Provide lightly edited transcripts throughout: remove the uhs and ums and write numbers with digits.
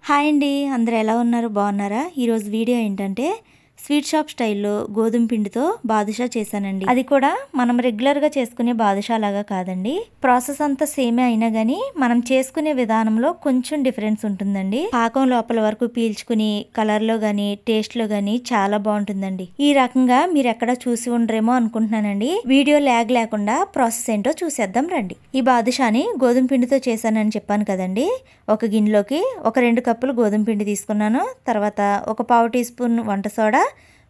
Hi అండి, అందరూ ఎలా ఉన్నారు? బాగున్నారా? ఈరోజు వీడియో ఏంటంటే స్వీట్ షాప్ స్టైల్లో గోధుమ పిండితో బాదుషా చేశానండి. అది కూడా మనం రెగ్యులర్గా చేసుకునే బాదుషా లాగా కాదండి. ప్రాసెస్ అంతా సేమే అయినా కానీ మనం చేసుకునే విధానంలో కొంచెం డిఫరెన్స్ ఉంటుందండి. పాకం లోపల వరకు పీల్చుకుని కలర్లో కానీ టేస్ట్లో కానీ చాలా బాగుంటుందండి. ఈ రకంగా మీరు ఎక్కడ చూసి ఉండరేమో అనుకుంటున్నానండి. వీడియో ల్యాగ్ లేకుండా ప్రాసెస్ ఏంటో చూసేద్దాం రండి. ఈ బాదుషాని గోధుమ పిండితో చేశానని చెప్పాను కదండి. ఒక గిన్నెలోకి ఒక 2 కప్పులు గోధుమ పిండి తీసుకున్నాను. తర్వాత ఒక పావు టీ స్పూన్ వంట సోడా,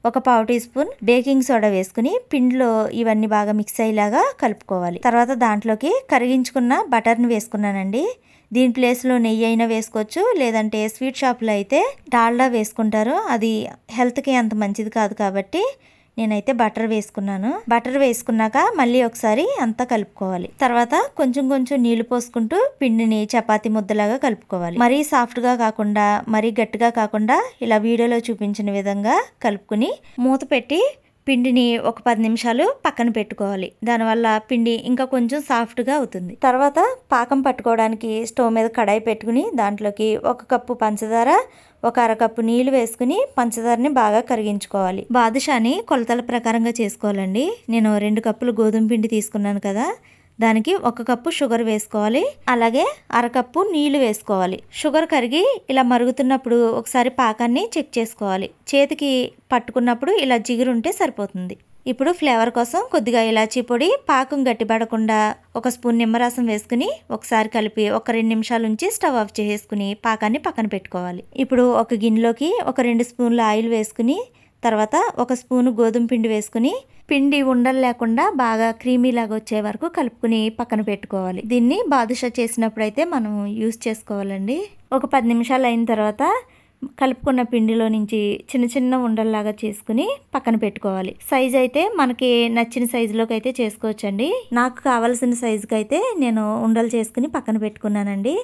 ఒక పావు టీ స్పూన్ బేకింగ్ సోడా వేసుకుని పిండిలో ఇవన్నీ బాగా మిక్స్ అయ్యేలాగా కలుపుకోవాలి. తర్వాత దాంట్లోకి కరిగించుకున్న బటర్ని వేసుకున్నానండి. దీని ప్లేస్లో నెయ్యి అయినా వేసుకోవచ్చు, లేదంటే స్వీట్ షాప్లో అయితే డాల్డా వేసుకుంటారు. అది హెల్త్కి అంత మంచిది కాదు కాబట్టి నేనైతే బటర్ వేసుకున్నాను. బటర్ వేసుకున్నాక మళ్ళీ ఒకసారి అంతా కలుపుకోవాలి. తర్వాత కొంచెం కొంచెం నీళ్లు పోసుకుంటూ పిండిని చపాతీ ముద్దలాగా కలుపుకోవాలి. మరీ సాఫ్ట్గా కాకుండా మరీ గట్టిగా కాకుండా ఇలా వీడియోలో చూపించిన విధంగా కలుపుకుని మూత పెట్టి పిండిని ఒక 10 నిమిషాలు పక్కన పెట్టుకోవాలి. దానివల్ల పిండి ఇంకా కొంచెం సాఫ్ట్గా అవుతుంది. తర్వాత పాకం పట్టుకోవడానికి స్టవ్ మీద కడాయి పెట్టుకుని దాంట్లోకి 1 కప్పు పంచదార, ఒక అరకప్పు నీళ్లు వేసుకుని పంచదారని బాగా కరిగించుకోవాలి. బాదుషాని కొలతల ప్రకారంగా చేసుకోవాలండి. నేను 2 కప్పులు గోధుమ పిండి తీసుకున్నాను కదా, దానికి 1 కప్పు షుగర్ వేసుకోవాలి. అలాగే అరకప్పు నీళ్లు వేసుకోవాలి. షుగర్ కరిగి ఇలా మరుగుతున్నప్పుడు ఒకసారి పాకాన్ని చెక్ చేసుకోవాలి. చేతికి పట్టుకున్నప్పుడు ఇలా జిగురు ఉంటే సరిపోతుంది. ఇప్పుడు ఫ్లేవర్ కోసం కొద్దిగా ఇలాచీ పొడి, పాకం గట్టిపడకుండా 1 స్పూన్ నిమ్మరసం వేసుకుని ఒకసారి కలిపి ఒక 2 నిమిషాల నుంచి స్టవ్ ఆఫ్ చేసుకుని పాకాన్ని పక్కన పెట్టుకోవాలి. ఇప్పుడు ఒక గిన్నెలోకి ఒక 2 స్పూన్ల ఆయిల్ వేసుకుని తర్వాత 1 స్పూను గోధుమ పిండి వేసుకుని పిండి ఉండలు లేకుండా బాగా క్రీమీ లాగా వచ్చే వరకు కలుపుకుని పక్కన పెట్టుకోవాలి. దీన్ని బాదుషా చేసినప్పుడు అయితే మనం యూస్ చేసుకోవాలండి. ఒక 10 నిమిషాలు అయిన తర్వాత కలుపుకున్న పిండిలో నుంచి చిన్న చిన్న ఉండల్లాగా చేసుకుని పక్కన పెట్టుకోవాలి. సైజ్ అయితే మనకి నచ్చిన సైజులోకి అయితే చేసుకోవచ్చండి. నాకు కావాల్సిన సైజుకి అయితే నేను ఉండలు చేసుకుని పక్కన పెట్టుకున్నానండి.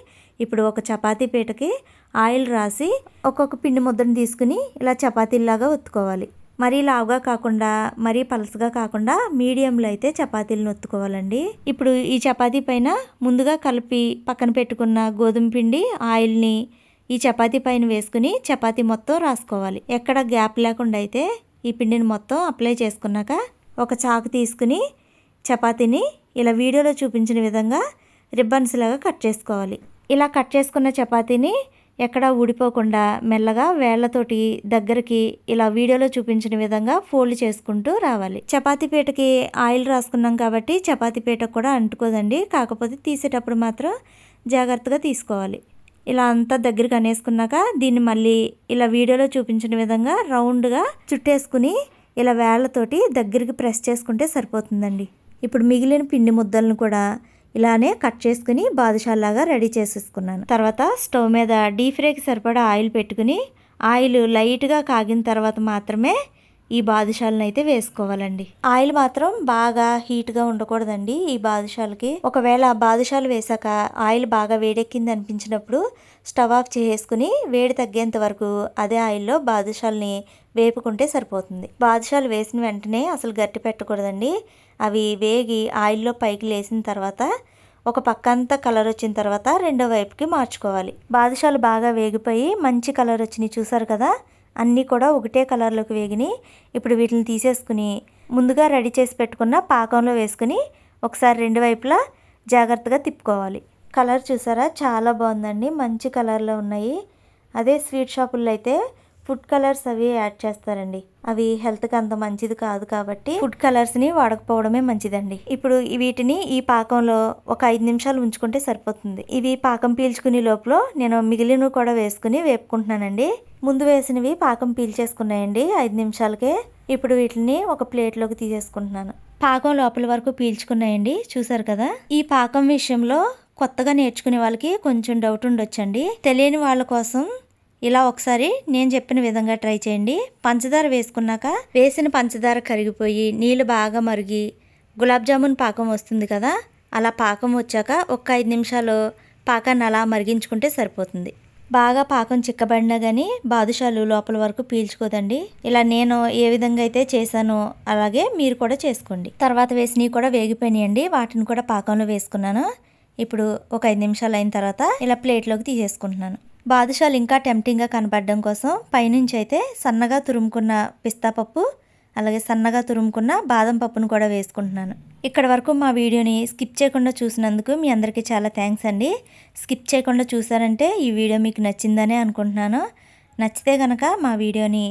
ఇప్పుడు ఒక చపాతీ పీటకి ఆయిల్ రాసి ఒక్కొక్క పిండి ముద్దను తీసుకుని ఇలా చపాతీలాగా ఒత్తుకోవాలి. మరీ లావుగా కాకుండా మరీ పలసగా కాకుండా మీడియంలో అయితే చపాతీలను ఒత్తుకోవాలండి. ఇప్పుడు ఈ చపాతీ పైన ముందుగా కలిపి పక్కన పెట్టుకున్న గోధుమ పిండి ఆయిల్ని ఈ చపాతీ పైన వేసుకుని చపాతీ మొత్తం రాసుకోవాలి. ఎక్కడ గ్యాప్ లేకుండా అయితే ఈ పిండిని మొత్తం అప్లై చేసుకున్నాక ఒక చాకు తీసుకుని చపాతీని ఇలా వీడియోలో చూపించిన విధంగా రిబ్బన్స్ లాగా కట్ చేసుకోవాలి. ఇలా కట్ చేసుకున్న చపాతీని ఎక్కడా ఊడిపోకుండా మెల్లగా వేళ్లతోటి దగ్గరికి ఇలా వీడియోలో చూపించిన విధంగా ఫోల్డ్ చేసుకుంటూ రావాలి. చపాతీ పీటకి ఆయిల్ రాసుకున్నాం కాబట్టి చపాతీ పీటకు కూడా అంటుకోదండి. కాకపోతే తీసేటప్పుడు మాత్రం జాగ్రత్తగా తీసుకోవాలి. ఇలా అంతా దగ్గరికి అనేసుకున్నాక దీన్ని మళ్ళీ ఇలా వీడియోలో చూపించిన విధంగా రౌండ్గా చుట్టేసుకుని ఇలా వేళ్లతోటి దగ్గరికి ప్రెస్ చేసుకుంటే సరిపోతుందండి. ఇప్పుడు మిగిలిన పిండి ముద్దలను కూడా ఇలానే కట్ చేసుకుని బాదుషాలాగా రెడీ చేసేసుకున్నాను. తర్వాత స్టవ్ మీద డీప్ ఫ్రైకి సరిపడా ఆయిల్ పెట్టుకుని ఆయిల్ లైట్గా కాగిన తర్వాత మాత్రమే ఈ బాదుషాలను అయితే వేసుకోవాలండి. ఆయిల్ మాత్రం బాగా హీట్గా ఉండకూడదండి ఈ బాదుషాలకి. ఒకవేళ బాదుషాలు వేసాక ఆయిల్ బాగా వేడెక్కింది అనిపించినప్పుడు స్టవ్ ఆఫ్ చేసుకుని వేడి తగ్గేంత వరకు అదే ఆయిల్లో బాదుషాలని వేపుకుంటే సరిపోతుంది. బాదుషాలు వేసిన వెంటనే అసలు గట్టి పెట్టకూడదండి. అవి వేగి ఆయిల్లో పైకి లేసిన తర్వాత ఒక పక్క అంతా కలర్ వచ్చిన తర్వాత రెండో వైపుకి మార్చుకోవాలి. బాదుషాలు బాగా వేగిపోయి మంచి కలర్ వచ్చినాయి చూసారు కదా, అన్నీ కూడా ఒకటే కలర్లోకి వేగిని. ఇప్పుడు వీటిని తీసేసుకుని ముందుగా రెడీ చేసి పెట్టుకున్న పాకంలో వేసుకుని ఒకసారి 2 వైపులా జాగ్రత్తగా తిప్పుకోవాలి. కలర్ చూసారా, చాలా బాగుందండి, మంచి కలర్లో ఉన్నాయి. అదే స్వీట్ షాపుల్లో అయితే ఫుడ్ కలర్స్ అవి యాడ్ చేస్తారండి. అవి హెల్త్కి అంత మంచిది కాదు కాబట్టి ఫుడ్ కలర్స్ని వాడకపోవడమే మంచిదండి. ఇప్పుడు వీటిని ఈ పాకంలో ఒక 5 నిమిషాలు ఉంచుకుంటే సరిపోతుంది. ఇవి పాకం పీల్చుకునే లోపల నేను మిగిలినవి కూడా వేసుకుని వేపుకుంటున్నానండి. ముందు వేసినవి పాకం పీల్చేసుకున్నాయండి 5 నిమిషాలకే. ఇప్పుడు వీటిని ఒక ప్లేట్లోకి తీసేసుకుంటున్నాను. పాకం లోపల వరకు పీల్చుకున్నాయండి చూసారు కదా. ఈ పాకం విషయంలో కొత్తగా నేర్చుకునే వాళ్ళకి కొంచెం డౌట్ ఉండొచ్చండి. తెలియని వాళ్ళ కోసం ఇలా ఒకసారి నేను చెప్పిన విధంగా ట్రై చేయండి. పంచదార వేసుకున్నాక వేసిన పంచదార కరిగిపోయి నీళ్ళు బాగా మరిగి గులాబ్ జామున్ పాకం వస్తుంది కదా, అలా పాకం వచ్చాక ఒక 5 నిమిషాలు పాకాన్ని అలా మరిగించుకుంటే సరిపోతుంది. బాగా పాకం చిక్కబడినా కానీ బాదుషాలు లోపల వరకు పీల్చుకోదండి. ఇలా నేను ఏ విధంగా అయితే చేశానో అలాగే మీరు కూడా చేసుకోండి. తర్వాత వేసినవి కూడా వేగిపోయినాయండి, వాటిని కూడా పాకంలో వేసుకున్నాను. ఇప్పుడు ఒక 5 నిమిషాలు అయిన తర్వాత ఇలా ప్లేట్లోకి తీసేసుకుంటున్నాను. బాదుషాలు ఇంకా టెంప్టింగ్గా కనపడడం కోసం పైనుంచి అయితే సన్నగా తురుముకున్న పిస్తా పప్పు అలాగే సన్నగా తురుముకున్న బాదం పప్పును కూడా వేసుకుంటున్నాను. ఇక్కడ వరకు మా వీడియోని స్కిప్ చేయకుండా చూసినందుకు మీ అందరికీ చాలా థ్యాంక్స్ అండి. స్కిప్ చేయకుండా చూసారంటే ఈ వీడియో మీకు నచ్చిందనే అనుకుంటున్నాను. నచ్చితే కనుక మా వీడియోని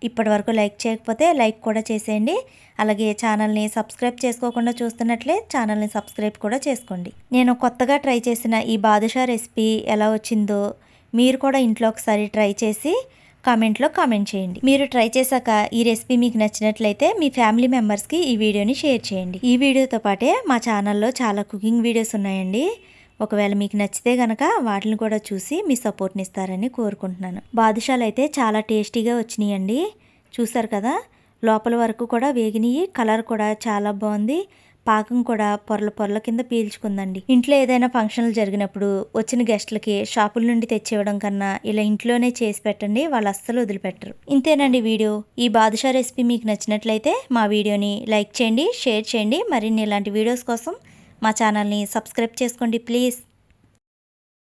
ఇప్పటి వరకు లైక్ చేయకపోతే లైక్ కూడా చేసేయండి. అలాగే ఛానల్ని సబ్స్క్రైబ్ చేసుకోకుండా చూస్తున్నట్లే ఛానల్ని సబ్స్క్రైబ్ కూడా చేసుకోండి. నేను కొత్తగా ట్రై చేసిన ఈ బాదుషా రెసిపీ ఎలా వచ్చిందో మీరు కూడా ఇంట్లో ఒకసారి ట్రై చేసి కామెంట్లో కామెంట్ చేయండి. మీరు ట్రై చేశాక ఈ రెసిపీ మీకు నచ్చినట్లయితే మీ ఫ్యామిలీ మెంబర్స్కి ఈ వీడియోని షేర్ చేయండి. ఈ వీడియోతో పాటే మా ఛానల్లో చాలా కుకింగ్ వీడియోస్ ఉన్నాయండి. ఒకవేళ మీకు నచ్చితే కనుక వాటిని కూడా చూసి మీ సపోర్ట్ని ఇస్తారని కోరుకుంటున్నాను. బాదుషాలు అయితే చాలా టేస్టీగా వచ్చినాయండి. చూసారు కదా, లోపల వరకు కూడా వేగినాయి. కలర్ కూడా చాలా బాగుంది. పాకం కూడా పొరల పొరల కింద పీల్చుకుందండి. ఇంట్లో ఏదైనా ఫంక్షన్లు జరిగినప్పుడు వచ్చిన గెస్ట్లకి షాపుల నుండి తెచ్చివ్వడం కన్నా ఇలా ఇంట్లోనే చేసి పెట్టండి, వాళ్ళు అస్సలు వదిలిపెట్టరు. ఇంతేనండి వీడియో. ఈ బాదుషా రెసిపీ మీకు నచ్చినట్లయితే మా వీడియోని లైక్ చేయండి, షేర్ చేయండి. మరిన్ని ఇలాంటి వీడియోస్ కోసం మా ఛానల్ని సబ్స్క్రైబ్ చేసుకోండి ప్లీజ్.